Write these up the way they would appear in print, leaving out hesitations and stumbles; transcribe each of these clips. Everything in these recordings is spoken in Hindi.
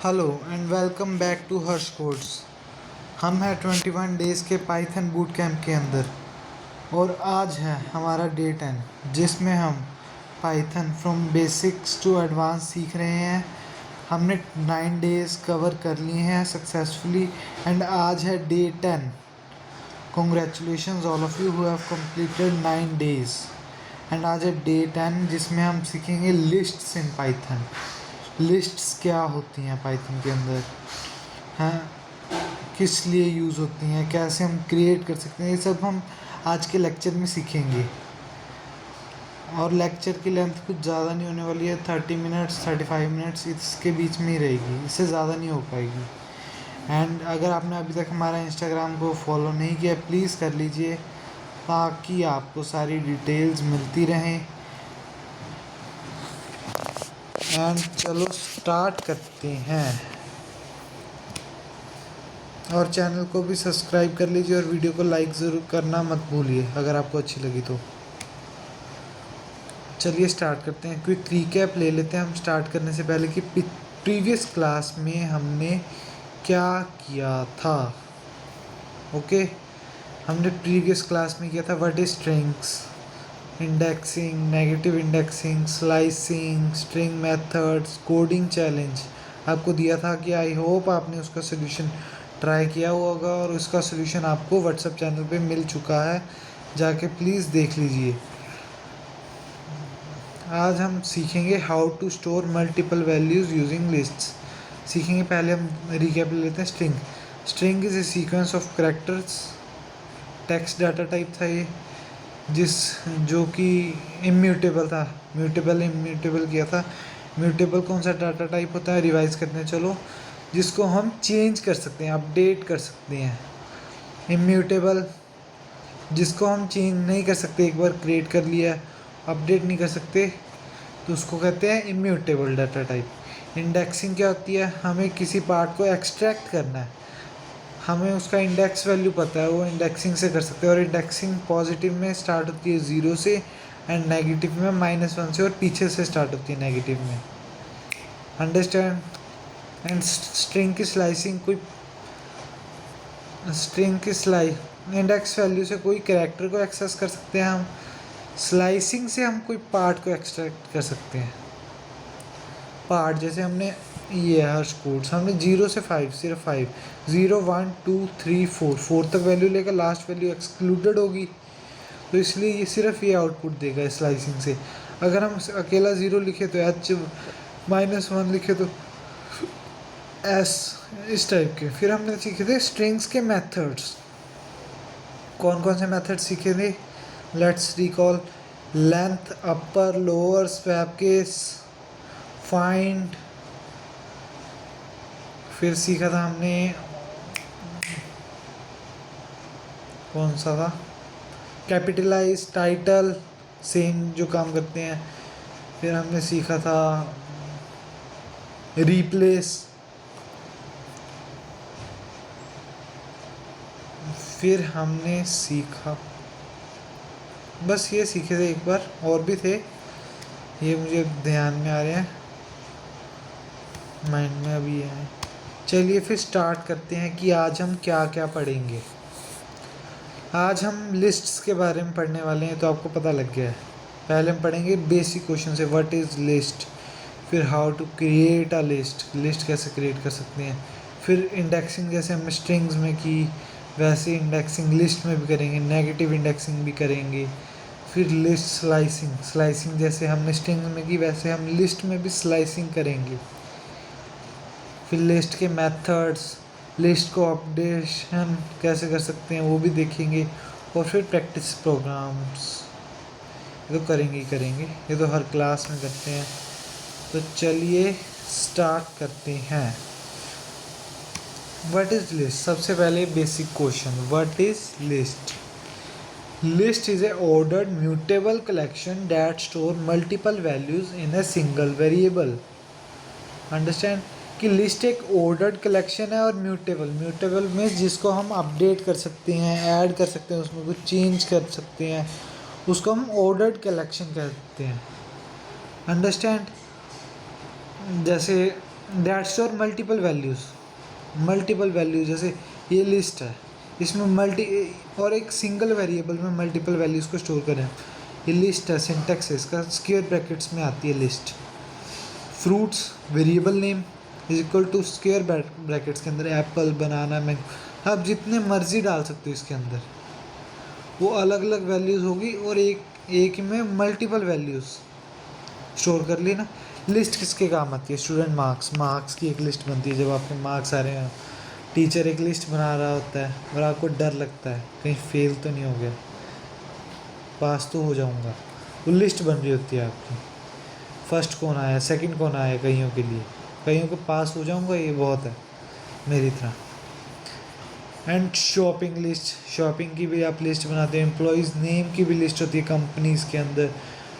Hello and welcome back to Harsh codes. हम हैं 21 डेज़ के पाइथन बूट कैंप के अंदर और आज है हमारा डे 10 जिसमें हम Python from basics to advance सीख रहे हैं। हमने 9 डेज़ कवर कर लिए हैं सक्सेसफुली एंड आज है day 10। Congratulations all of you who have completed 9 days and आज है डे 10 जिसमें हम सीखेंगे लिस्ट्स इन पाइथन। लिस्ट्स क्या होती हैं पाइथन के अंदर, हैं किस लिए यूज़ होती हैं, कैसे हम क्रिएट कर सकते हैं, ये सब हम आज के लेक्चर में सीखेंगे। और लेक्चर की लेंथ कुछ ज़्यादा नहीं होने वाली है, 30 मिनट्स 35 मिनट्स इसके बीच में ही रहेगी, इससे ज़्यादा नहीं हो पाएगी। एंड अगर आपने अभी तक हमारा इंस्टाग्राम को फॉलो नहीं किया प्लीज़ कर लीजिए ताकि आपको सारी डिटेल्स मिलती रहें। एंड चलो स्टार्ट करते हैं और चैनल को भी सब्सक्राइब कर लीजिए और वीडियो को लाइक ज़रूर करना मत भूलिए अगर आपको अच्छी लगी तो। चलिए स्टार्ट करते हैं। क्विक रिकैप ले लेते हैं हम स्टार्ट करने से पहले कि प्रीवियस क्लास में हमने क्या किया था। ओके, हमने प्रीवियस क्लास में किया था what is strings, indexing, negative indexing, slicing, string methods, coding challenge आपको दिया था कि आई होप आपने उसका सोल्यूशन ट्राई किया होगा और उसका सोल्यूशन आपको व्हाट्सएप चैनल पे मिल चुका है, जाके प्लीज़ देख लीजिए। आज हम सीखेंगे how to store multiple values using lists सीखेंगे। पहले हम रिकैप ले लेते हैं। String is a sequence of characters, text data type था ये जो कि इम्यूटेबल था, इम्यूटेबल किया था। म्यूटेबल कौन सा डाटा टाइप होता है, रिवाइज करते हैं चलो, जिसको हम चेंज कर सकते हैं, अपडेट कर सकते हैं। इम्यूटेबल जिसको हम चेंज नहीं कर सकते, एक बार क्रिएट कर लिया अपडेट नहीं कर सकते तो उसको कहते हैं इम्यूटेबल डाटा टाइप। इंडेक्सिंग क्या होती है, हमें किसी पार्ट को एक्सट्रैक्ट करना है, हमें उसका इंडेक्स वैल्यू पता है, वो इंडेक्सिंग से कर सकते हैं। और इंडेक्सिंग पॉजिटिव में स्टार्ट होती है 0 से एंड नेगेटिव में -1 से और पीछे से स्टार्ट होती है नेगेटिव में। अंडरस्टैंड। एंड स्ट्रिंग की स्लाइसिंग, कोई स्ट्रिंग की इंडेक्स वैल्यू से कोई कैरेक्टर को एक्सेस कर सकते हैं हम। स्लाइसिंग से हम कोई पार्ट को एक्सट्रैक्ट कर सकते हैं। पार्ट जैसे हमने ये हर्ष कोड्स, हमने 0 से 5 सिर्फ 5 0 1 2 3 4 तक वैल्यू लेकर लास्ट वैल्यू एक्सक्लूडेड होगी तो इसलिए ये सिर्फ ये आउटपुट देगा स्लाइसिंग से। अगर हम अकेला 0 लिखे तो -1 लिखे तो S, इस टाइप के। फिर हमने सीखे थे स्ट्रिंग्स के मेथड्स। कौन कौन से मेथड सीखे थे, let's recall. Length, upper, lower, swap case, find. फिर सीखा था हमने कौन सा था, कैपिटलाइज, टाइटल, सेम जो काम करते हैं। फिर हमने सीखा था रिप्लेस। फिर हमने सीखा, बस ये सीखे थे एक बार, और भी थे ये मुझे ध्यान में आ रहे हैं, माइंड में अभी है। चलिए फिर स्टार्ट करते हैं कि आज हम क्या क्या पढ़ेंगे। आज हम लिस्ट्स के बारे में पढ़ने वाले हैं तो आपको पता लग गया है। पहले हम पढ़ेंगे बेसिक क्वेश्चन से, व्हाट इज़ लिस्ट, फिर how to create a list, list कैसे क्रिएट कर सकते हैं। फिर इंडेक्सिंग जैसे हमने स्ट्रिंग्स में की वैसे इंडेक्सिंग लिस्ट में भी करेंगे, नेगेटिव इंडेक्सिंग भी करेंगे। फिर लिस्ट स्लाइसिंग, स्लाइसिंग जैसे हमने स्ट्रिंग्स में की वैसे हम लिस्ट में भी स्लाइसिंग करेंगे। फिर लिस्ट के मेथड्स, लिस्ट को अपडेशन कैसे कर सकते हैं वो भी देखेंगे। और फिर प्रैक्टिस प्रोग्राम्स, ये तो करेंगे ही करेंगे, ये तो हर क्लास में करते हैं। तो चलिए स्टार्ट करते हैं। व्हाट इज़ लिस्ट, सबसे पहले basic question, what is list. List is a ordered mutable collection that store multiple values in a single variable. Understand कि लिस्ट एक ऑर्डर्ड कलेक्शन है और म्यूटेबल में जिसको हम अपडेट कर सकते हैं, ऐड कर सकते हैं, उसमें कुछ चेंज कर सकते हैं, उसको हम ऑर्डर्ड कलेक्शन कहते हैं। अंडरस्टैंड। जैसे दैट स्टोर मल्टीपल वैल्यूज़। जैसे ये लिस्ट है, इसमें मल्टी और एक सिंगल वेरिएबल में मल्टीपल वैल्यूज़ को स्टोर करें। ये लिस्ट है, सिंटैक्स है इसका, स्क्वायर ब्रैकेट्स में आती है list. Fruits variable name is equal to square brackets के अंदर एप्पल, बनाना, मैंगो, आप जितने मर्जी डाल सकते हो इसके अंदर, वो अलग अलग वैल्यूज़ होगी और एक में मल्टीपल वैल्यूज़ स्टोर कर ली ना। लिस्ट किसके काम आती है? स्टूडेंट मार्क्स की एक लिस्ट बनती है। जब आपके मार्क्स आ रहे हैं, टीचर एक लिस्ट बना रहा होता है और आपको डर लगता है कहीं फेल तो नहीं हो गया, पास तो हो जाऊंगा, वो लिस्ट बन रही होती है आपकी। फर्स्ट कौन आया, सेकंड कौन आया, कईयों के लिए, कईयों को पास हो जाऊंगा ये बहुत है मेरी तरह। एंड शॉपिंग लिस्ट, शॉपिंग की भी आप लिस्ट बनाते हैं। एम्प्लॉयज़ नेम की भी लिस्ट होती है कंपनीज़ के अंदर।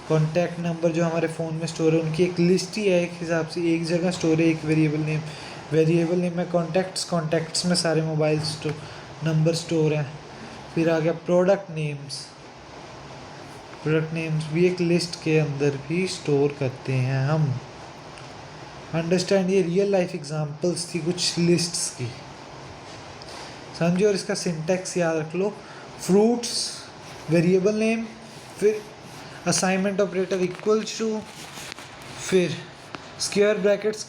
कॉन्टैक्ट नंबर जो हमारे फ़ोन में स्टोर है, उनकी एक लिस्ट ही है, एक हिसाब से एक जगह स्टोर है। एक वेरिएबल नेम में कॉन्टैक्ट्स में सारे मोबाइल नंबर स्टोर हैं। फिर आ गया प्रोडक्ट नेम्स भी एक लिस्ट के अंदर भी स्टोर करते हैं हम। अंडरस्टैंड, ये रियल लाइफ एग्जांपल्स थी कुछ लिस्ट्स की, समझिए। और इसका सिंटैक्स याद रख लो। फ्रूट्स वेरिएबल नेम, फिर असाइनमेंट ऑपरेटर इक्वल्स टू, फिर स्क्वायर ब्रैकेट्स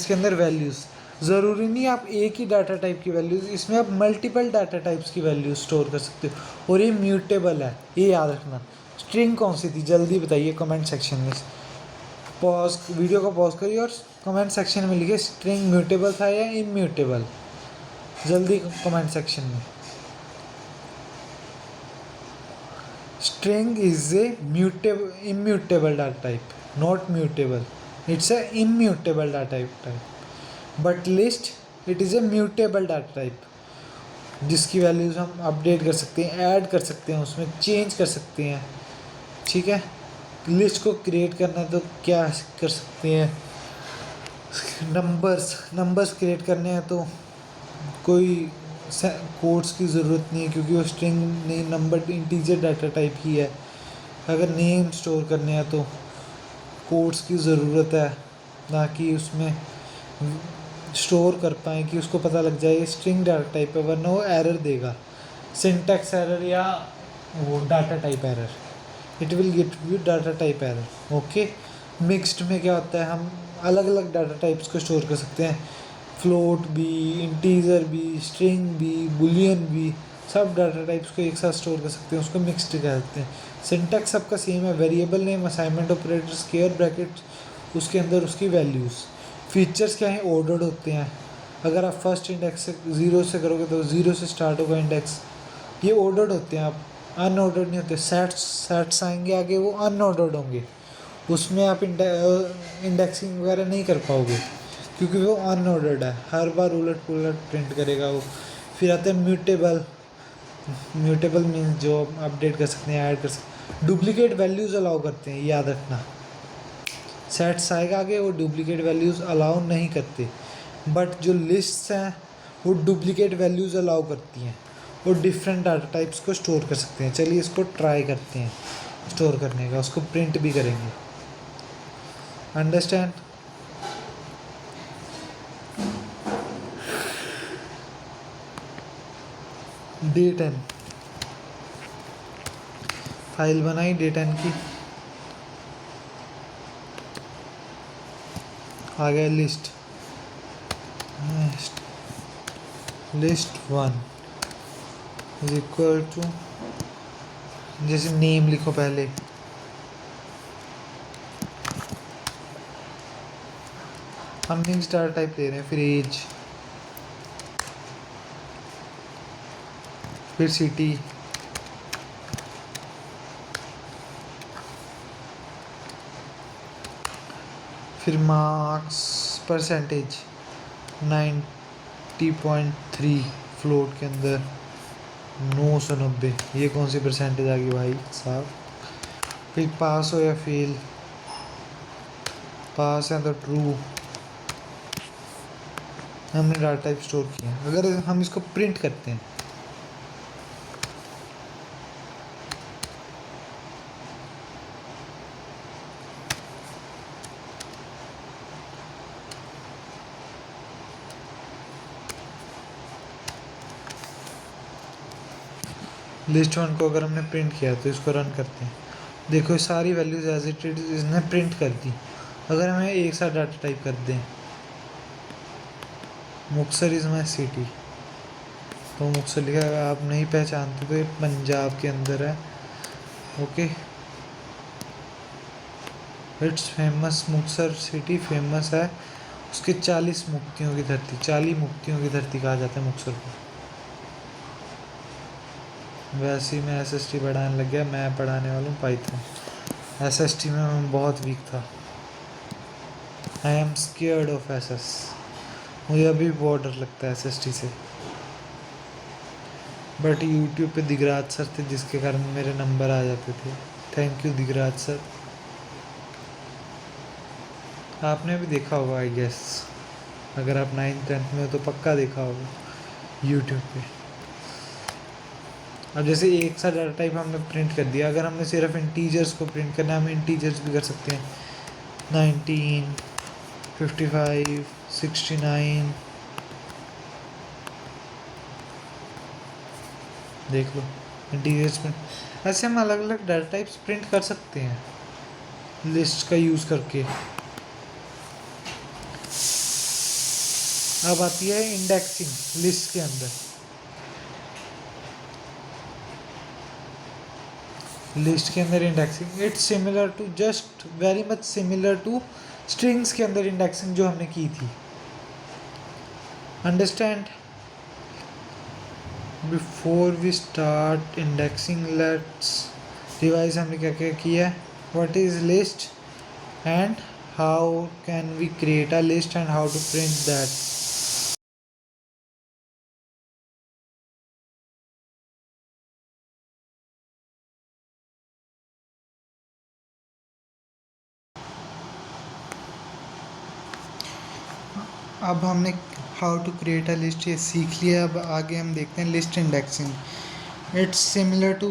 के अंदर वैल्यूज़। ज़रूरी नहीं आप एक ही डाटा टाइप की वैल्यूज़, इसमें आप मल्टीपल डाटा टाइप्स की वैल्यूज़ स्टोर कर सकते हो। और ये म्यूटेबल है, ये याद रखना। स्ट्रिंग कौन सी थी जल्दी बताइए कमेंट सेक्शन में। वीडियो को पॉज करिए और कमेंट सेक्शन में लिखिए स्ट्रिंग म्यूटेबल था या इम्यूटेबल, जल्दी कमेंट सेक्शन में। String is a immutable data type, not mutable, it's a immutable data type. But list it is a mutable data type, जिसकी वैल्यूज़ हम अपडेट कर सकते हैं, ऐड कर सकते हैं, उसमें चेंज कर सकते हैं। ठीक है, लिस्ट को क्रिएट करना है तो क्या कर सकते हैं, नंबर्स क्रिएट करने हैं तो कोई कोड्स की ज़रूरत नहीं है, क्योंकि वो स्ट्रिंग नहीं, नंबर इंटीजर डाटा टाइप ही है। अगर नेम स्टोर करने हैं तो कोड्स की ज़रूरत है, ना कि उसमें स्टोर कर पाएँ कि उसको पता लग जाए स्ट्रिंग डाटा टाइप है, वरना वो एरर देगा, सिंटैक्स एरर या वो data type error, it will get you data type error. Okay, mixed में क्या होता है, हम अलग अलग डाटा टाइप्स को स्टोर कर सकते हैं, फ्लोट भी, इंटीजर भी, स्ट्रिंग भी, बुलियन भी, सब डाटा टाइप्स को एक साथ स्टोर कर सकते हैं, उसको मिक्स्ड कहते हैं। सिंटैक्स सबका सेम है, variable name, assignment operator, square bracket, उसके अंदर उसकी वैल्यूज़। फीचर्स क्या हैं, ऑर्डर्ड होते हैं। अगर आप फर्स्ट इंडेक्स से 0 से करोगे तो 0 से स्टार्ट होगा इंडेक्स, ये ऑर्डर्ड होते हैं। आप अनऑर्डर्ड नहीं होते। सेट्स आएंगे आगे, वो अनऑर्डर्ड होंगे, उसमें आप इंडेक्सिंग वगैरह नहीं कर पाओगे, क्योंकि वो अनऑर्डर्ड है, हर बार उलट पुलट प्रिंट करेगा वो। फिर आते हैं म्यूटेबल मीन्स जो अपडेट कर सकते हैं, ऐड कर सकते हैं। डुप्लीकेट वैल्यूज़ अलाउ करते हैं, याद रखना। सेट्स आएगा आगे, वो डुप्लीकेट वैल्यूज़ अलाउ नहीं करते, बट जो लिस्ट्स हैं वो डुप्लीकेट वैल्यूज़ अलाउ करती हैं और डिफरेंट डाटा टाइप्स को स्टोर कर सकते हैं। चलिए इसको ट्राई करते हैं स्टोर करने का, उसको प्रिंट भी करेंगे। अंडरस्टैंड। D10 फाइल बनाई D10 की, आ गया लिस्ट 1 इज इक्वल टू, जैसे नेम लिखो पहले, हम मिक्स डाटा टाइप ले रहे हैं, फिर एज, फिर सिटी, फिर मार्क्स, परसेंटेज 90.3 फ्लोट के अंदर 990, ये कौन सी परसेंटेज आ गई भाई साहब। फिर पास हो या फेल, पास है तो ट्रू, हमने डाटा टाइप स्टोर किया। अगर हम इसको प्रिंट करते हैं, लिस्ट वन को अगर हमने प्रिंट किया तो इसको रन करते हैं, देखो सारी वैल्यूज एज इट इज इसने प्रिंट कर दी। अगर हमें एक साथ डाटा टाइप कर दें, मुक्तसर इज़ माई सिटी, तो मुक्तसर लिखा है, आप नहीं पहचानते तो ये पंजाब के अंदर है। Okay, it's famous, Muktsar city famous है, उसके 40 मुक्तियों की धरती, 40 मुक्तियों की धरती कहा जाता है मुक्तसर को। वैसे ही मैं SST पढ़ाने लग गया, मैं पढ़ाने वाला हूँ पाइथन। SST में मैं बहुत वीक था, I am scared of SS, मुझे अभी बहुत डर लगता है SST से। बट यूट्यूब पे दिगराज सर थे जिसके कारण मेरे नंबर आ जाते थे, थैंक यू दिगराज सर। आपने भी देखा होगा आई गेस, अगर आप 9th-10th में हो तो पक्का देखा होगा यूट्यूब पे। अब जैसे एक सा डाटा टाइप हमने प्रिंट कर दिया, अगर हमने सिर्फ इंटीजर्स को प्रिंट करना है, हम इंटीजर्स भी कर सकते हैं, 19, 55, 69, देख लो इंटीजर्स में। ऐसे हम अलग अलग डाटा टाइप्स प्रिंट कर सकते हैं लिस्ट का यूज़ करके। अब आती है इंडेक्सिंग लिस्ट के अंदर। लिस्ट के अंदर indexing, it's similar to, just very much similar to strings के अंदर इंडेक्सिंग जो हमने की थी। Understand? Before we start indexing let's revise हमने क्या क्या किया है, what is list and how can we create a list and how to print that. अब हमने how to create a list ये सीख लिया। अब आगे हम देखते हैं list indexing. It's similar to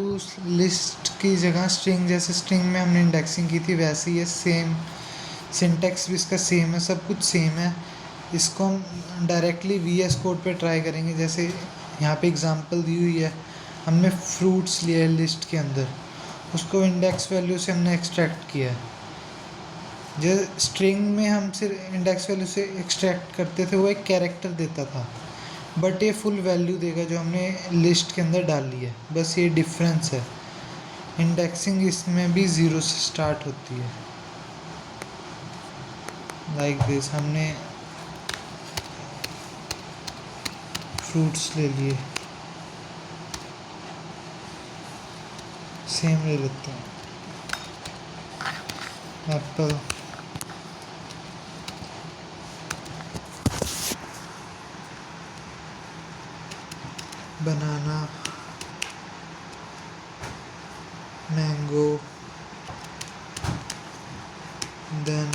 list की जगह स्ट्रिंग, जैसे स्ट्रिंग में हमने इंडेक्सिंग की थी वैसे ही सेम सिंटेक्स भी इसका सेम है, सब कुछ सेम है। इसको हम डायरेक्टली VS कोड पे ट्राई करेंगे। जैसे यहाँ पे एग्जांपल दी हुई है, हमने फ्रूट्स लिया है लिस्ट के अंदर, उसको इंडेक्स वैल्यू से हमने एक्सट्रैक्ट किया है। जो स्ट्रिंग में हम सिर्फ इंडेक्स वैल्यू से एक्सट्रैक्ट करते थे वो एक कैरेक्टर देता था, बट ये फुल वैल्यू देगा जो हमने लिस्ट के अंदर डाली है, बस ये डिफरेंस है। इंडेक्सिंग इसमें भी ज़ीरो से स्टार्ट होती है, लाइक दिस। हमने फ्रूट्स ले लिए, सेम ले लेते हैं, Apple, banana, mango, then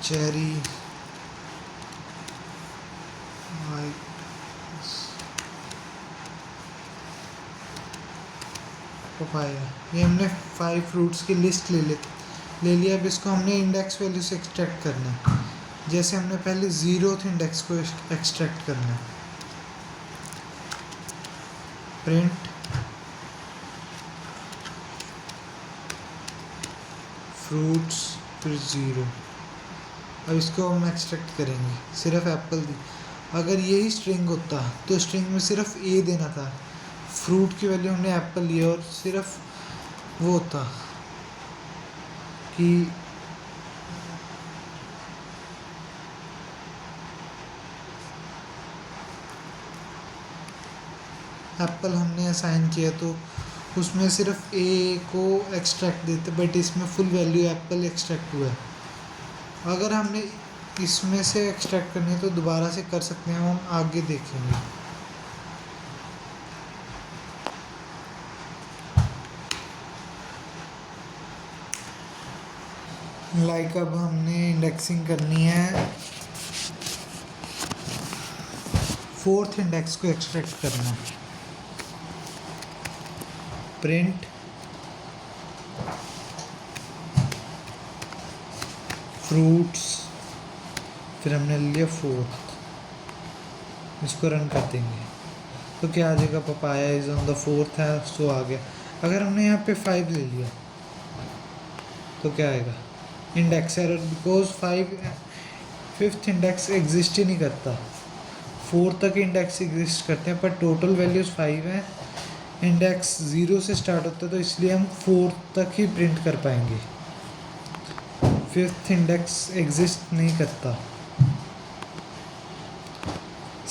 cherry, papaya. ये हमने 5 फ्रूट्स की लिस्ट ले लिया। अब इसको हमने इंडेक्स वैल्यू से एक्सट्रैक्ट करना है, जैसे हमने पहले 0th इंडेक्स को एक्सट्रैक्ट करना है। प्रिंट फ्रूट्स फिर 0। अब इसको हम एक्सट्रैक्ट करेंगे, सिर्फ एप्पल दी। अगर यही स्ट्रिंग होता तो स्ट्रिंग में सिर्फ A देना था, फ्रूट की वैल्यू हमने एप्पल लिया और सिर्फ वो होता कि एप्पल हमने असाइन किया तो उसमें सिर्फ A को एक्सट्रैक्ट देते, बट इसमें फुल वैल्यू एप्पल एक्सट्रैक्ट हुआ है। अगर हमने इसमें से एक्सट्रैक्ट करनी है तो दोबारा से कर सकते हैं, हम आगे देखेंगे। लाइक अब हमने इंडेक्सिंग करनी है, 4th इंडेक्स को एक्सट्रैक्ट करना है। प्रिंट फ्रूट्स, फिर हमने लिया 4th, इसको रन कर देंगे। तो क्या आ जाएगा, papaya is on the fourth है सो आ गया। अगर हमने यहाँ पे 5 ले लिया तो क्या आएगा, index error because 5th index exist ही नहीं करता। 4 तक इंडेक्स एग्जिस्ट करते हैं पर टोटल वैल्यूज़ 5 हैं, इंडेक्स 0 से स्टार्ट होता है तो इसलिए हम 4 तक ही प्रिंट कर पाएंगे, 5th इंडेक्स एग्जिस्ट नहीं करता।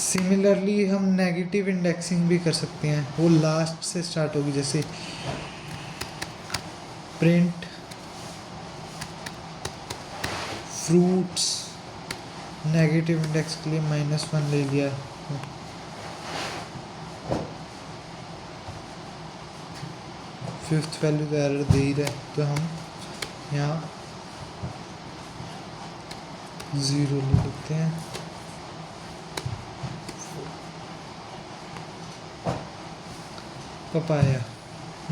सिमिलरली हम नेगेटिव इंडेक्सिंग भी कर सकते हैं, वो लास्ट से स्टार्ट होगी, जैसे प्रिंट फ्रूट्स, नेगेटिव इंडेक्स के लिए -1 ले लिया, फिफ्थ वैल्यू का एरर दे ही रहा है तो हम यहाँ 0 ले लेते हैं। पपाया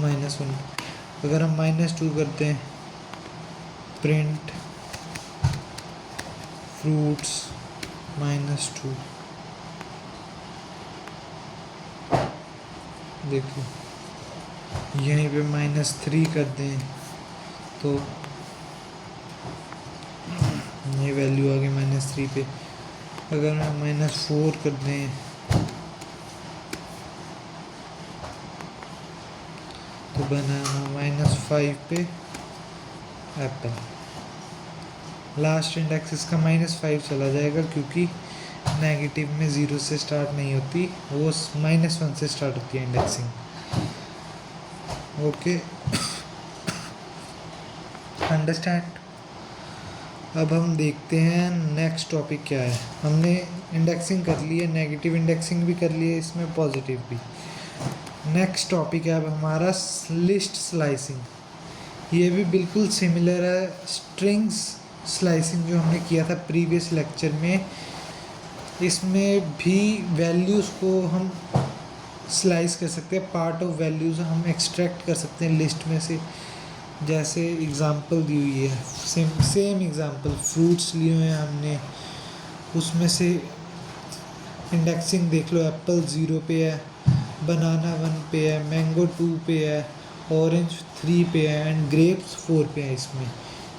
-1, अगर हम -2 करते हैं, प्रिंट फ्रूट्स -2, देखिए यहीं पे -3 कर दें तो ये वैल्यू आ गई -3 पे। अगर हम -4 कर दें तो बनाना -5 पे एप्पल, लास्ट इंडेक्स इसका -5 चला जाएगा क्योंकि नेगेटिव में 0 से स्टार्ट नहीं होती, वो -1 से स्टार्ट होती है इंडेक्सिंग। Okay, understand. अब हम देखते हैं नेक्स्ट टॉपिक क्या है। हमने इंडेक्सिंग कर ली है, नेगेटिव इंडेक्सिंग भी कर ली है, इसमें पॉजिटिव भी। नेक्स्ट टॉपिक है अब हमारा लिस्ट स्लाइसिंग। ये भी बिल्कुल सिमिलर है स्ट्रिंग्स स्लाइसिंग जो हमने किया था प्रीवियस लेक्चर में। इसमें भी वैल्यूज़ को हम स्लाइस कर सकते हैं, पार्ट ऑफ वैल्यूज़ हम एक्सट्रैक्ट कर सकते हैं लिस्ट में से। जैसे एग्ज़ाम्पल दी हुई है, सेम एग्ज़ाम्पल, फ्रूट्स लिए हुए हैं हमने, उसमें से इंडेक्सिंग देख लो, एप्पल 0 पे है, बनाना 1 पे है, मैंगो 2 पे है, ऑरेंज 3 पे है एंड ग्रेप्स 4 पे है इसमें।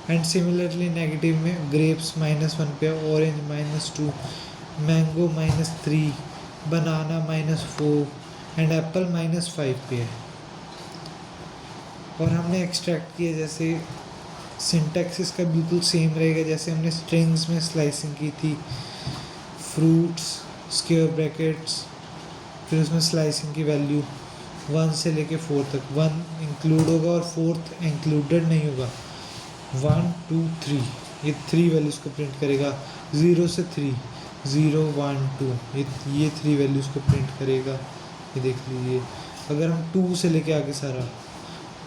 एंड सिमिलरली नेगेटिव में ग्रेप्स -1 पे है, orange -2, mango -3, banana -4 and Apple -5 पे है। और हमने एक्सट्रैक्ट किया, जैसे सिंटैक्स इसका बिल्कुल सेम रहेगा जैसे हमने स्ट्रिंग्स में स्लाइसिंग की थी, फ्रूट्स स्क्वायर ब्रैकेट्स, फिर उसमें स्लाइसिंग की वैल्यू 1 से लेके 4 तक, 1 इंक्लूड होगा और 4th इंक्लूडेड नहीं होगा, 1 2 3 ये 3 वैल्यूज़ को प्रिंट करेगा, 0 से 3 0 1 2 ये 3 वैल्यूज़ को प्रिंट करेगा। ये देख लीजिए, अगर हम 2 से लेके आगे सारा,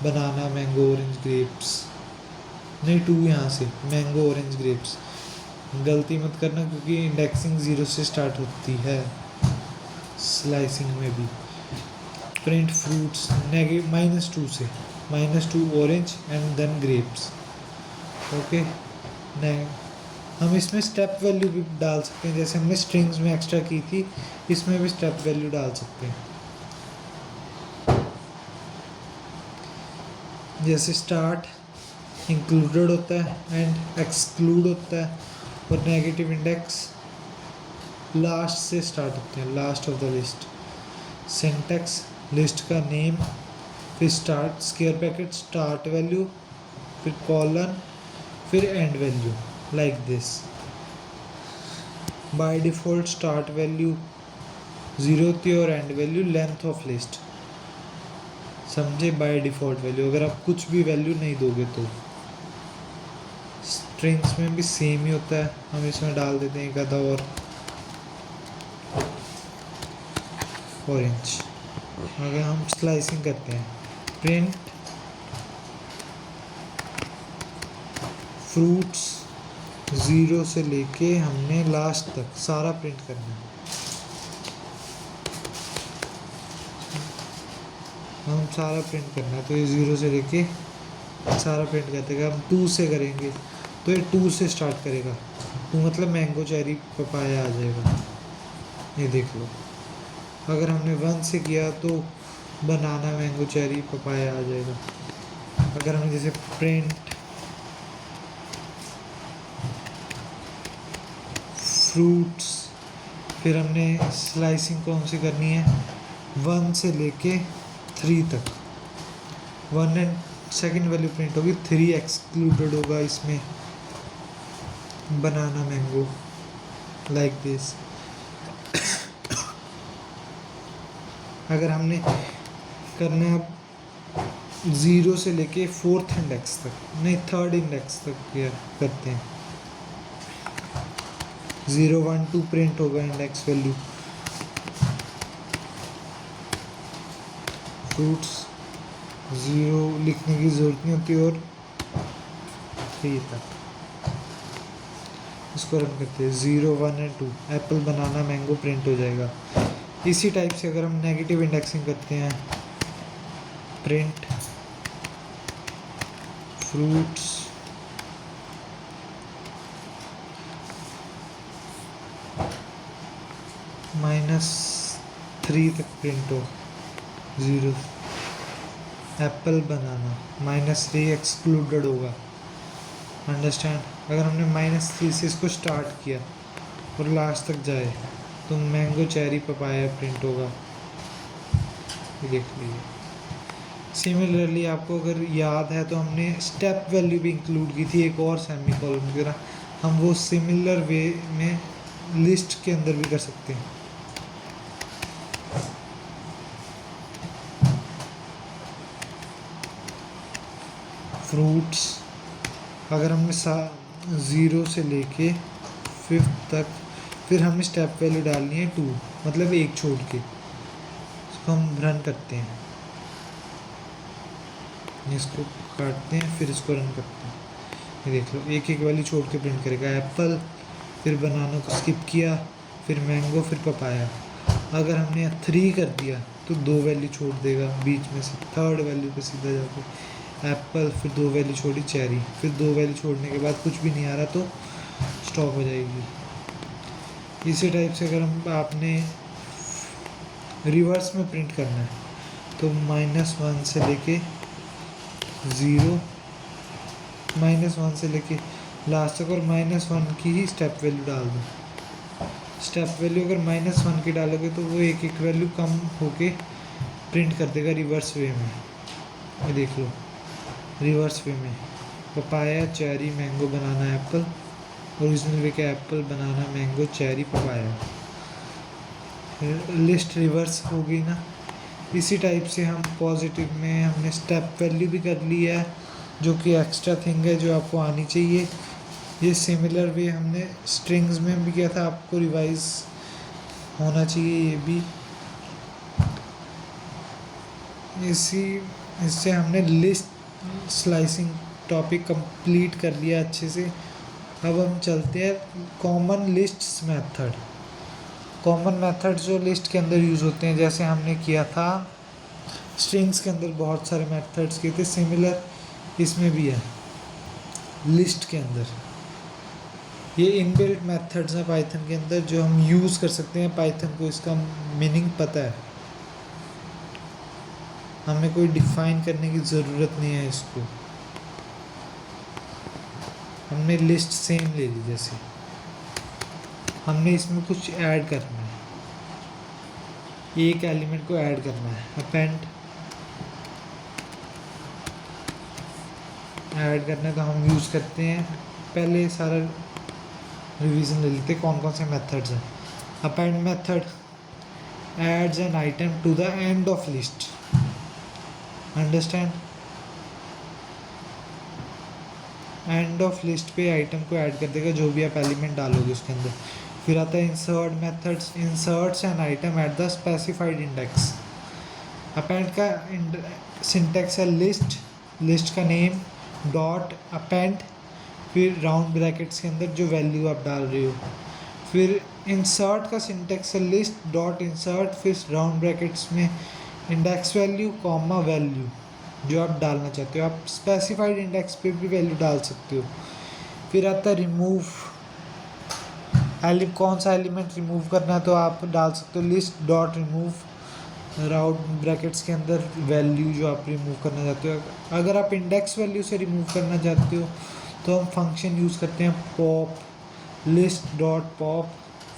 बनाना मैंगो ऑरेंज ग्रेप्स, नहीं 2 यहाँ से मैंगो ऑरेंज ग्रेप्स, गलती मत करना क्योंकि इंडेक्सिंग 0 से स्टार्ट होती है स्लाइसिंग में भी। प्रिंट फ्रूट्स -2 से, -2 orange and then grapes. Okay, हम इसमें स्टेप वैल्यू भी डाल सकते हैं, जैसे हमने स्ट्रिंग्स में एक्स्ट्रा की थी, इसमें भी स्टेप वैल्यू डाल सकते हैं। जैसे स्टार्ट इंक्लूडेड होता है एंड एक्सक्लूड होता है, और नेगेटिव इंडेक्स लास्ट से स्टार्ट होते हैं, last of the list. Syntax list का नेम, फिर start square bracket start value, फिर कॉलन, फिर and value, like this. By default start value 0 होती है और and value length of list, समझे, बाय डिफ़ॉल्ट वैल्यू। अगर आप कुछ भी वैल्यू नहीं दोगे तो स्ट्रिंग्स में भी सेम ही होता है। हम इसमें डाल देते हैं एक आधा और ऑरेंज। अगर हम स्लाइसिंग करते हैं, प्रिंट फ्रूट्स 0 से लेके हमने लास्ट तक सारा प्रिंट करना है। हम सारा प्रिंट करना है तो ये 0 से लेके सारा प्रिंट करते हैं। हम 2 से करेंगे तो ये 2 से स्टार्ट करेगा, 2 मतलब मैंगो चेरी पपाया आ जाएगा। ये देख लो, अगर हमने 1 से किया तो बनाना मैंगो चेरी पपाया आ जाएगा। अगर हम जैसे प्रिंट फ्रूट्स, फिर हमने स्लाइसिंग कौन सी करनी है 1 से लेके 3 तक, 1 एंड सेकेंड वैल्यू प्रिंट होगी, 3 एक्सक्लूडेड होगा इसमें बनाना मैंगो लाइक दिस। अगर हमने करना है 0 से लेके 4th इंडेक्स तक, नहीं 3rd इंडेक्स तक करते हैं, 0 1 2 प्रिंट होगा इंडेक्स वैल्यू, फ्रूट्स 0 लिखने की ज़रूरत नहीं होती और 3 तक इसको रन करते हैं, 0 1 and 2 Apple banana mango print हो जाएगा। इसी टाइप से अगर हम नेगेटिव इंडेक्सिंग करते हैं, प्रिंट फ्रूट्स -3 तक प्रिंट हो, 0 एप्पल बनाना -3 एक्सक्लूडेड होगा। अंडरस्टैंड? अगर हमने -3 से इसको स्टार्ट किया और लास्ट तक जाए तो मैंगो चेरी पपाया प्रिंट होगा, ये देख लीजिए। सिमिलरली आपको अगर याद है तो हमने स्टेप वैल्यू भी इंक्लूड की थी एक और सेमी कॉलम की तरह, हम वो सिमिलर वे में लिस्ट के अंदर भी कर सकते हैं। फ्रूट्स अगर हमने 0 से लेके 5th तक, फिर हमें स्टेप वैल्यू डालनी है 2, मतलब 1 छोड़ के, इसको हम रन करते हैं, इसको काटते हैं फिर इसको रन करते हैं, ये देख लो एक एक वैल्यू छोड़ के प्रिंट करेगा, एप्पल फिर बनाना को स्किप किया, फिर मैंगो फिर पपाया। अगर हमने 3 कर दिया तो 2 वैल्यू छोड़ देगा बीच में से, 3rd वैल्यू पे सीधा जाके एप्पल, फिर 2 वैल्यू छोड़ी चेरी, फिर 2 वैल्यू छोड़ने के बाद कुछ भी नहीं आ रहा तो स्टॉप हो जाएगी। इसी टाइप से अगर हम आपने रिवर्स में प्रिंट करना है तो -1 से लेके 0, -1 से लेके लास्ट तक और -1 की ही स्टेप वैल्यू डाल दो। स्टेप वैल्यू अगर -1 की डालोगे तो वो एक एक वैल्यू कम होके प्रिंट कर देगा रिवर्स वे में, ये देख लो रिवर्स वे में, papaya cherry mango banana apple, original way के apple banana mango cherry papaya, list reverse होगी ना। इसी टाइप से हम पॉजिटिव में हमने स्टेप वैल्यू भी कर ली है जो कि एक्स्ट्रा थिंग है जो आपको आनी चाहिए। ये सिमिलर वे हमने स्ट्रिंग्स में भी किया था, आपको रिवाइज होना चाहिए ये भी। इससे हमने लिस्ट स्लाइसिंग टॉपिक कंप्लीट कर लिया अच्छे से। अब हम चलते हैं common lists method. Common method जो लिस्ट के अंदर यूज़ होते हैं, जैसे हमने किया था स्ट्रिंग्स के अंदर बहुत सारे मेथड्स किए थे, सिमिलर इसमें भी है लिस्ट के अंदर। ये इनबिल्ट मेथड्स हैं पाइथन के अंदर जो हम यूज़ कर सकते हैं, पाइथन को इसका मीनिंग पता है, हमें कोई डिफाइन करने की ज़रूरत नहीं है इसको। हमने लिस्ट सेम ले ली, जैसे हमने इसमें कुछ ऐड करना है, एक एलिमेंट को ऐड करना है, अपेंड ऐड करना है तो हम यूज़ करते हैं, पहले सारा रिवीजन ले लेते हैं कौन कौन से मेथड्स हैं। Append method adds an item to the end of list, understand? End of list पे आइटम को ऐड कर देगा जो भी आप एलिमेंट डालोगे उसके अंदर। फिर आता है insert methods, inserts an item at the specified index. Append का सिंटैक्स है लिस्ट, लिस्ट का नेम डॉट अपेंड, फिर राउंड ब्रैकेट्स के अंदर जो वैल्यू आप डाल रहे हो। फिर इंसर्ट का सिंटैक्स है लिस्ट डॉट इंसर्ट, फिर राउंड ब्रैकेट्स में इंडेक्स वैल्यू कॉमा वैल्यू जो आप डालना चाहते हो, आप स्पेसिफाइड इंडेक्स पे भी वैल्यू डाल सकते हो। फिर आता है रिमूव, कौन सा एलिमेंट रिमूव करना है तो आप डाल सकते हो list dot remove round brackets के अंदर वैल्यू जो आप रिमूव करना चाहते हो। अगर आप इंडेक्स वैल्यू से रिमूव करना चाहते हो तो हम फंक्शन यूज़ करते हैं पॉप, लिस्ट डॉट पॉप,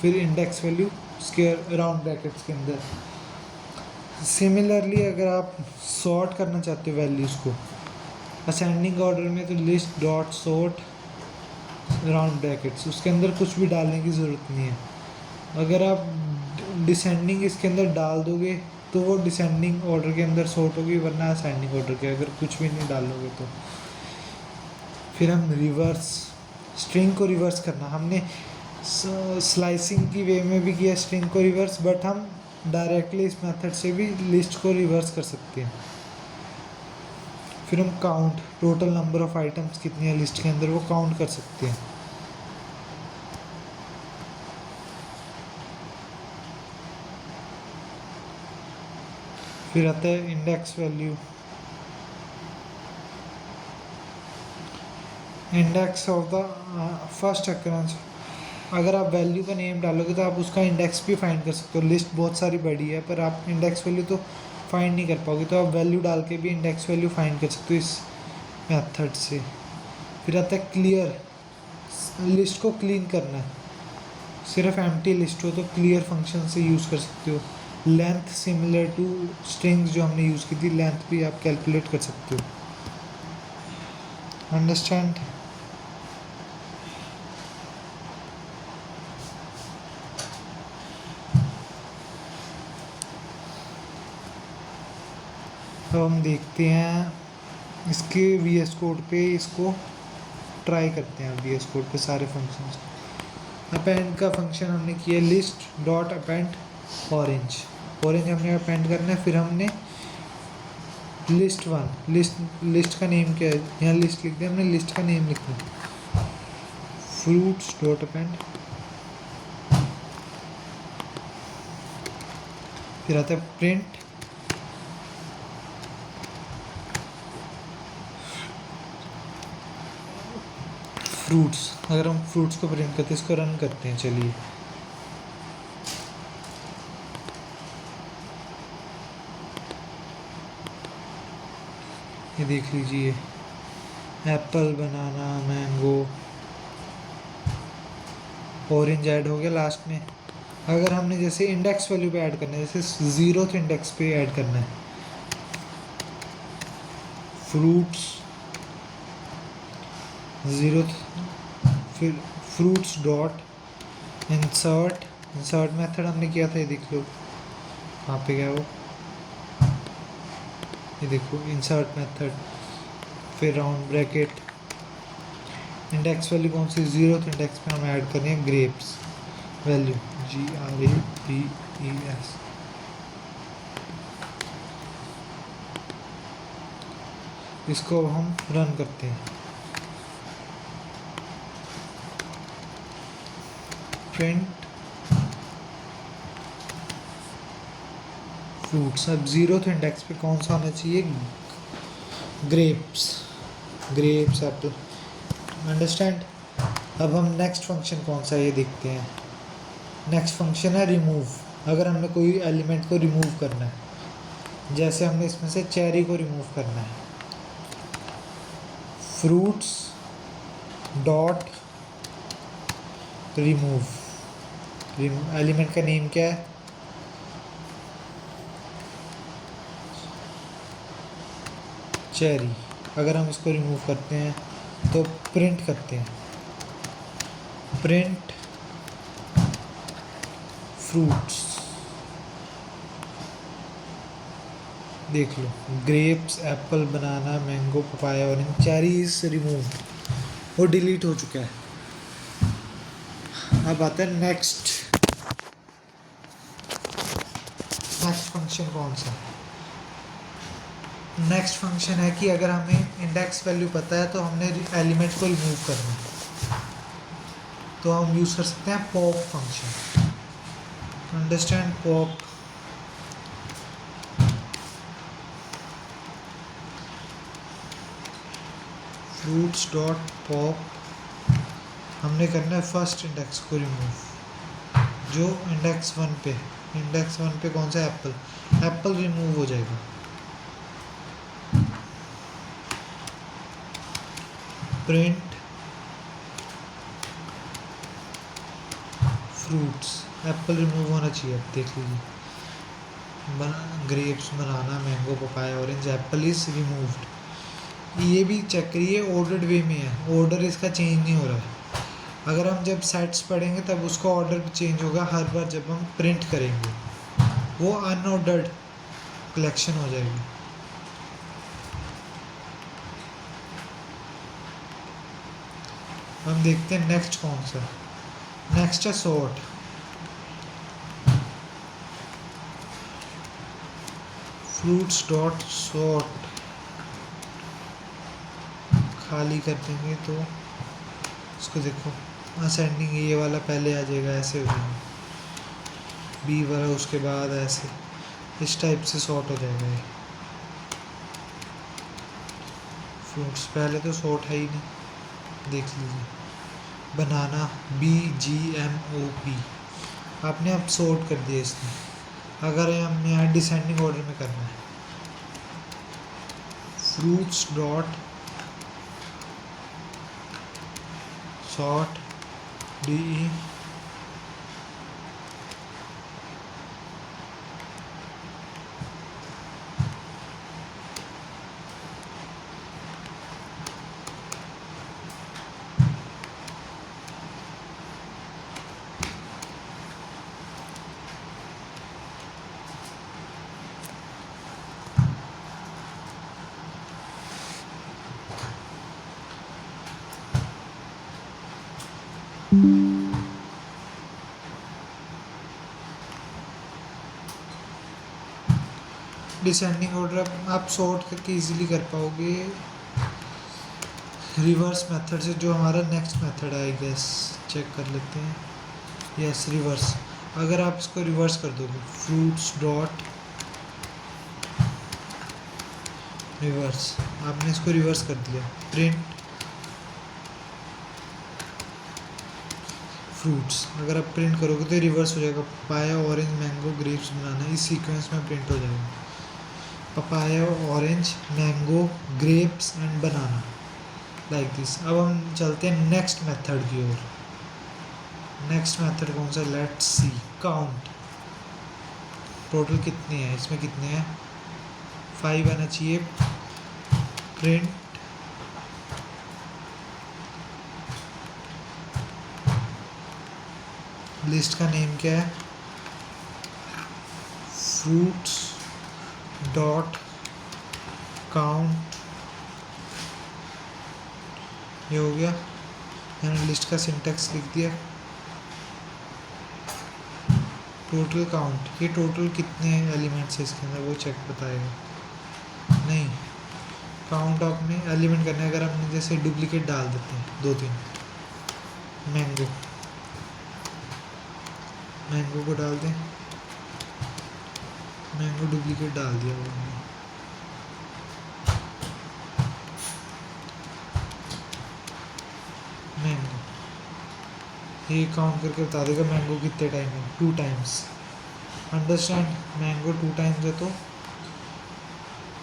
फिर index value square round brackets के अंदर। सिमिलरली अगर आप सॉर्ट करना चाहते हो वैल्यूज़ को असेंडिंग ऑर्डर में तो list dot sort round brackets, उसके अंदर कुछ भी डालने की ज़रूरत नहीं है। अगर आप डिसेंडिंग इसके अंदर डाल दोगे तो वो डिसेंडिंग ऑर्डर के अंदर सॉर्ट होगी, वरना असेंडिंग ऑर्डर के अगर कुछ भी नहीं डालोगे तो। फिर हम रिवर्स स्ट्रिंग को रिवर्स करना, हमने स्लाइसिंग की वे में भी किया स्ट्रिंग को रिवर्स, बट हम डायरेक्टली इस मेथड से भी लिस्ट को रिवर्स कर सकते हैं। फिर हम count, total number of items कितनी है लिस्ट के अंदर वो काउंट कर सकते हैं। फिर आता है index value, index of the first occurrence. अगर आप वैल्यू का नेम डालोगे तो आप उसका इंडेक्स भी फाइंड कर सकते हो। लिस्ट बहुत सारी बड़ी है पर आप इंडेक्स वैल्यू तो फाइंड नहीं कर पाओगे, तो आप वैल्यू डाल के भी इंडेक्स वैल्यू फाइंड कर सकते हो इस मेथड से। फिर आता है क्लियर, लिस्ट को क्लीन करना है, सिर्फ एम्प्टी लिस्ट हो तो क्लियर फंक्शन से यूज़ कर सकते हो। लेंथ सिमिलर टू स्ट्रिंग्स जो हमने यूज़ की थी, लेंथ भी आप कैलकुलेट कर सकते हो। अंडरस्टैंड? तो हम देखते हैं इसके VS कोड पे, इसको ट्राई करते हैं VS कोड पे सारे फंक्शंस। अपेंड का फंक्शन हमने किया list dot append orange, orange हमने अपेंड करना है। फिर हमने लिस्ट वन, लिस्ट का नेम क्या है, यहाँ लिस्ट लिख दिया हमने, लिस्ट का नेम लिखना है फ्रूट्स डॉट अपेंड। फिर आता है प्रिंट फ्रूट्स। अगर हम फ्रूट्स को प्रिंट करते हैं, इसको रन करते हैं, चलिए। ये देख लीजिए, Apple, banana, mango, orange add हो गया लास्ट में। अगर हमने जैसे इंडेक्स वैल्यू पे ऐड करना है, जैसे 0th इंडेक्स पे ऐड करना है, फ्रूट्स 0th, फिर fruits dot insert, insert method हमने किया था, ये देख लो कहाँ पे गया वो, ये देखो इंसर्ट मेथड। फिर राउंड ब्रैकेट, इंडेक्स वैल्यू कौन सी, 0th इंडेक्स पे हम ऐड करें ग्रेप्स वैल्यू, GRAPES। इसको हम रन करते हैं, प्रिंट फ्रूट्स। अब 0th इंडेक्स पे कौन सा होना चाहिए, ग्रेप्स, ग्रेप्स एप्पल। अंडरस्टैंड? अब हम नेक्स्ट फंक्शन कौन सा ये देखते हैं। नेक्स्ट फंक्शन है रिमूव। अगर हमने कोई एलिमेंट को रिमूव करना है, जैसे हमने इसमें से चेरी को रिमूव करना है, फ्रूट्स डॉट रिमूव, एलिमेंट का नेम क्या है, चेरी। अगर हम इसको रिमूव करते हैं तो प्रिंट करते हैं, प्रिंट फ्रूट्स। देख लो, grapes, apple, banana, mango, papaya, orange, cherry is remove, वो डिलीट हो चुका है। अब आता है नेक्स्ट फंक्शन कौन सा। नेक्स्ट फंक्शन है कि अगर हमें इंडेक्स वैल्यू पता है तो हमने एलिमेंट को रिमूव करना है, तो हम यूज़ कर सकते हैं pop function. Understand? Pop fruits dot pop, हमने करना है फर्स्ट इंडेक्स को रिमूव। जो इंडेक्स वन पे कौन सा एप्पल रिमूव हो जाएगा। प्रिंट फ्रूट्स, एप्पल रिमूव होना चाहिए। अब देख लीजिए, grapes, banana, mango, papaya, orange, Apple is removed. ये भी चेक करिए, ऑर्डर्ड वे में है, ऑर्डर इसका चेंज नहीं हो रहा है। अगर हम जब सेट्स पढ़ेंगे तब उसका ऑर्डर चेंज होगा हर बार जब हम प्रिंट करेंगे, वो अनऑर्डर्ड कलेक्शन हो जाएगी। हम देखते हैं नेक्स्ट कौन सा। नेक्स्ट है सॉर्ट। फ्रूट्स डॉट सॉर्ट खाली कर देंगे तो इसको देखो, असेंडिंग ये वाला पहले आ जाएगा, ऐसे हो जाएगा, बी वाला उसके बाद, ऐसे इस टाइप से सॉर्ट हो जाएगा ये। फ्रूट्स पहले तो सॉर्ट है ही नहीं, देख लीजिए। बनाना BGMOP, आपने अब सॉर्ट कर दिया इसने। अगर हम यहाँ डिसेंडिंग ऑर्डर में करना है, fruits dot sort DE descending order आप सॉर्ट करके इजीली कर पाओगे रिवर्स मेथड से, जो हमारा नेक्स्ट मेथड है। आई गेस चेक कर लेते हैं। Yes, reverse. अगर आप इसको रिवर्स कर दोगे, फ्रूट्स डॉट रिवर्स, आपने इसको रिवर्स कर दिया, प्रिंट फ्रूट्स। अगर आप प्रिंट करोगे तो रिवर्स हो जाएगा, पपाया, ऑरेंज, मैंगो, ग्रेप्स, बनाना, इस सीक्वेंस में प्रिंट हो जाएगा, papaya, orange, mango, grapes and banana, like this. अब हम चलते हैं नेक्स्ट मेथड की ओर। नेक्स्ट मेथड कौन सा? Let's see, count. टोटल कितने हैं इसमें, कितने हैं? 5 आना चाहिए। प्रिंट लिस्ट का नेम क्या है? Fruits dot count. ये हो गया, मैंने लिस्ट का सिंटेक्स लिख दिया। टोटल काउंट, ये टोटल कितने एलिमेंट्स है इसके अंदर वो चेक बताएगा। नहीं, काउंट आपने एलिमेंट करना है। अगर आपने जैसे डुप्लीकेट डाल देते हैं 2-3, मैंगो, मैंगो को डाल दें, मैंगो डुप्लीकेट डाल दिया वो हमने। मैंगो, ये काउंट करके बता देगा मैंगो कितने टाइम है, 2 टाइम्स। अंडरस्टैंड, मैंगो 2 टाइम्स है। तो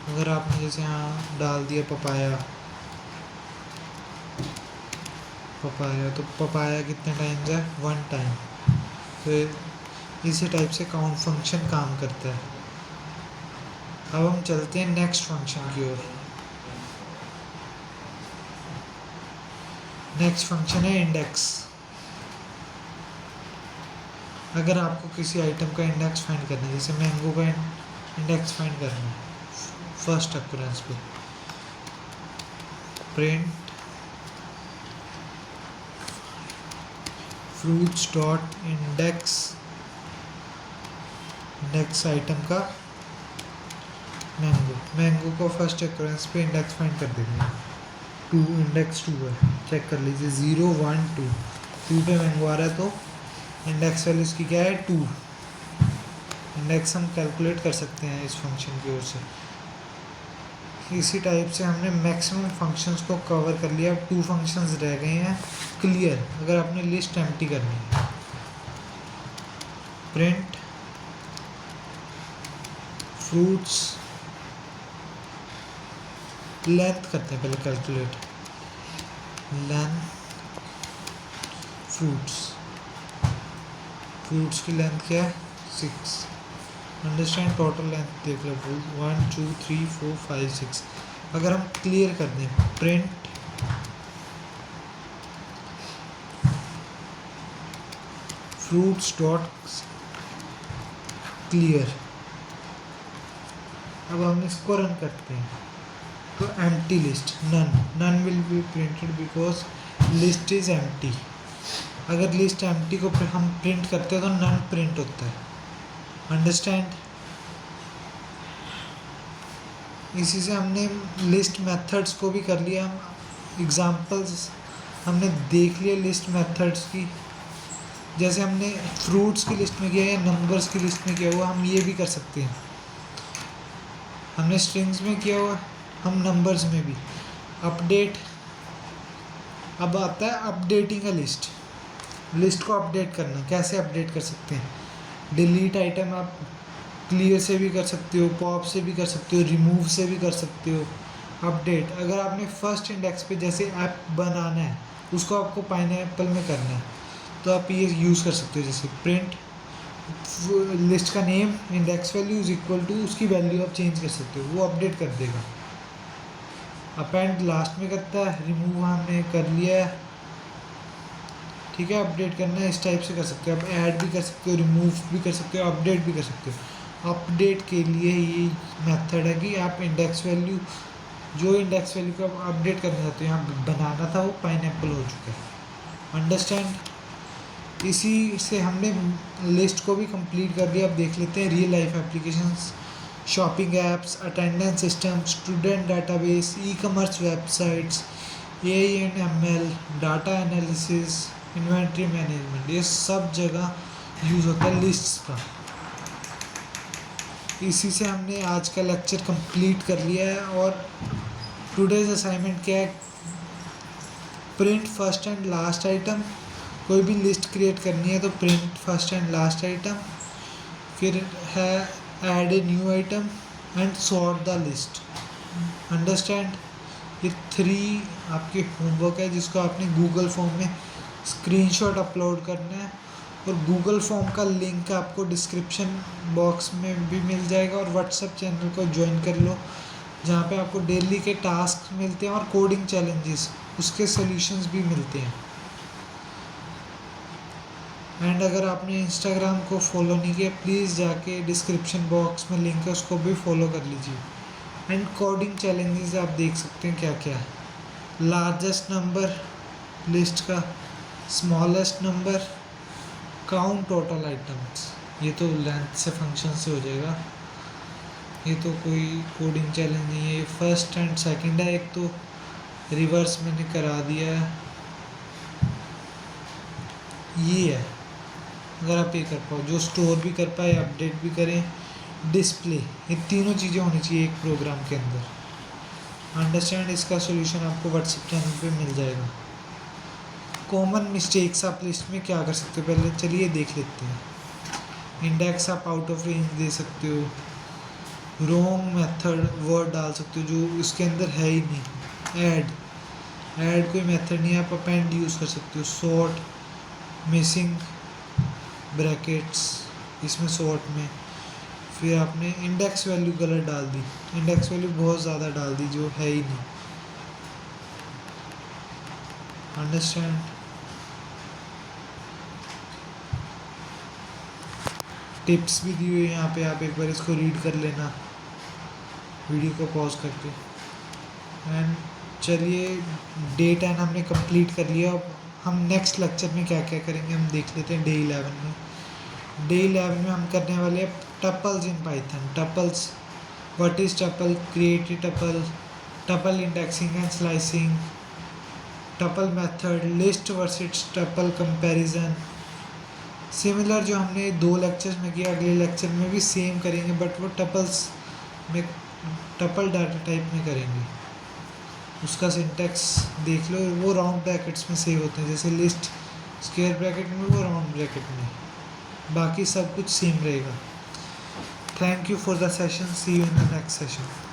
अगर आपने जैसे यहाँ डाल दिया पपाया, पपाया, तो पपाया कितने टाइम्स है? 1 टाइम। तो इसी टाइप से काउंट फंक्शन काम करता है। अब हम चलते हैं नेक्स्ट फंक्शन की ओर। नेक्स्ट फंक्शन है इंडेक्स। अगर आपको किसी आइटम का इंडेक्स फाइंड करना है, जैसे मैंगो का इंडेक्स फाइंड करना है फर्स्ट अक्यूरेंस पे, print fruits dot index, index item का मैंगो, मैंगो को फर्स्ट अक्यूरेंस पे इंडेक्स फाइंड कर देंगे। 2, इंडेक्स 2 है, चेक कर लीजिए, 0 1 2, 2 पे मैंगो आ रहा है तो इंडेक्स वैल्यू इसकी क्या है? 2। इंडेक्स हम कैलकुलेट कर सकते हैं इस फंक्शन की ओर से। इसी टाइप से हमने मैक्सिमम फंक्शंस को कवर कर लिया। अब 2 फंक्शंस रह गए हैं क्लियर, अगर आपने लिस्ट एम्प्टी करनी है। प्रिंट फ्रूट्स लेंथ करते हैं पहले कैलकुलेट लेंथ फ्रूट्स की लेंथ क्या है 6। अंडरस्टैंड टोटल लेंथ देख लो 1 2 3 4 5 6। अगर हम क्लियर कर दें प्रिंट फ्रूट्स डॉट क्लियर, अब हम इसको रन करते हैं तो empty list none will be printed because list is empty. अगर लिस्ट एम्प्टी को हम प्रिंट करते हैं तो नन प्रिंट होता है। अंडरस्टैंड। इसी से हमने लिस्ट मेथड्स को भी कर लिया। हम एग्जांपल्स हमने देख लिए लिस्ट मेथड्स की, जैसे हमने फ्रूट्स की लिस्ट में किया या नंबर्स की लिस्ट में किया हुआ हम ये भी कर सकते हैं। हमने स्ट्रिंग्स में किया हुआ, हम नंबर्स में भी। अपडेट, अब आता है अपडेटिंग अ लिस्ट को अपडेट करना। कैसे अपडेट कर सकते हैं? डिलीट आइटम आप क्लियर से भी कर सकते हो, पॉप से भी कर सकते हो, रिमूव से भी कर सकते हो। अपडेट, अगर आपने फर्स्ट इंडेक्स पे जैसे ऐप बनाना है उसको आपको पाइनएप्पल में करना है तो आप ये यूज़ कर सकते हो। जैसे प्रिंट लिस्ट का name index value is equal to उसकी वैल्यू आप चेंज कर सकते हो, वो अपडेट कर देगा। अपेंड लास्ट में करता है, रिमूव हमने कर लिया है, ठीक है। अपडेट करना है इस टाइप से कर सकते हो। आप ऐड भी कर सकते हो, रिमूव भी कर सकते हो, अपडेट भी कर सकते हो। अपडेट के लिए ये मेथड है कि आप इंडेक्स वैल्यू जो इंडेक्स वैल्यू को आप अपडेट करना चाहते हो, यहाँ बनाना था वो पाइनएप्पल हो चुका है। अंडरस्टैंड। इसी से हमने लिस्ट को भी कंप्लीट कर दिया। अब देख लेते हैं real life applications, shopping apps, attendance system, student database, e commerce websites, AIML, data analysis, inventory management, ये सब जगह यूज़ होता है लिस्ट्स का। इसी से हमने आज का लेक्चर कंप्लीट कर लिया है। और टुडेज असाइनमेंट क्या है? Print first and last item. कोई भी लिस्ट क्रिएट करनी है तो print first and last item, फिर है add a new item and sort the list. Understand. ये 3 आपके होमवर्क है जिसको आपने गूगल फॉर्म में स्क्रीनशॉट अपलोड करना है, और गूगल फॉर्म का लिंक आपको डिस्क्रिप्शन बॉक्स में भी मिल जाएगा। और व्हाट्सएप चैनल को ज्वाइन कर लो जहाँ पे आपको डेली के टास्क मिलते हैं और कोडिंग चैलेंजेस उसके सॉल्यूशंस भी मिलते हैं। एंड अगर आपने इंस्टाग्राम को फॉलो नहीं किया प्लीज़ जाके डिस्क्रिप्शन बॉक्स में लिंक है उसको भी फॉलो कर लीजिए। एंड कोडिंग चैलेंजेस आप देख सकते हैं क्या क्या है। लार्जेस्ट नंबर लिस्ट का, smallest number, count total items, ये तो लेंथ से फंक्शन से हो जाएगा, ये तो कोई कोडिंग चैलेंज नहीं है। ये फर्स्ट एंड सेकंड है, एक तो रिवर्स मैंने करा दिया है, ये है। अगर आप ये कर पाओ, जो स्टोर भी कर पाए, अपडेट भी करें, डिस्प्ले, ये तीनों चीज़ें होनी चाहिए एक प्रोग्राम के अंदर। अंडरस्टैंड। इसका सॉल्यूशन आपको व्हाट्सएप चैनल पे मिल जाएगा। कॉमन मिस्टेक्स आप लिस्ट में क्या कर सकते हो पहले चलिए देख लेते हैं। इंडेक्स आप आउट ऑफ रेंज दे सकते हो, रॉन्ग मेथड वर्ड डाल सकते हो जो इसके अंदर है ही नहीं। ऐड कोई मेथड नहीं है, आप अपेंड यूज़ कर सकते हो। सॉर्ट, मिसिंग ब्रैकेट्स इसमें सॉर्ट में, फिर आपने इंडेक्स वैल्यू गलत डाल दी, इंडेक्स वैल्यू बहुत ज़्यादा डाल दी जो है ही नहीं। अंडरस्टैंड। टिप्स भी दी हुई है यहाँ पे, आप एक बार इसको रीड कर लेना वीडियो को पॉज करके। एंड चलिए डे 10 हमने कंप्लीट कर लिया। अब हम नेक्स्ट लेक्चर में क्या क्या करेंगे हम देख लेते हैं। डे 11 में, डे 11 में हम करने वाले हैं tuples in Python. Tuples, what is tuple, create tuple, tuple indexing and slicing, tuple method, list versus tuple comparison. Similar जो हमने 2 लेक्चर्स में किया, अगले लेक्चर में भी सेम करेंगे, बट वो टपल्स में, टपल डाटा टाइप में करेंगे। उसका सिंटैक्स देख लो, वो राउंड ब्रैकेट्स में सेव होते हैं, जैसे लिस्ट स्क्वायर ब्रैकेट में, वो राउंड ब्रैकेट में। बाकी सब कुछ सेम रहेगा। Thank you for the session, see you in the next session.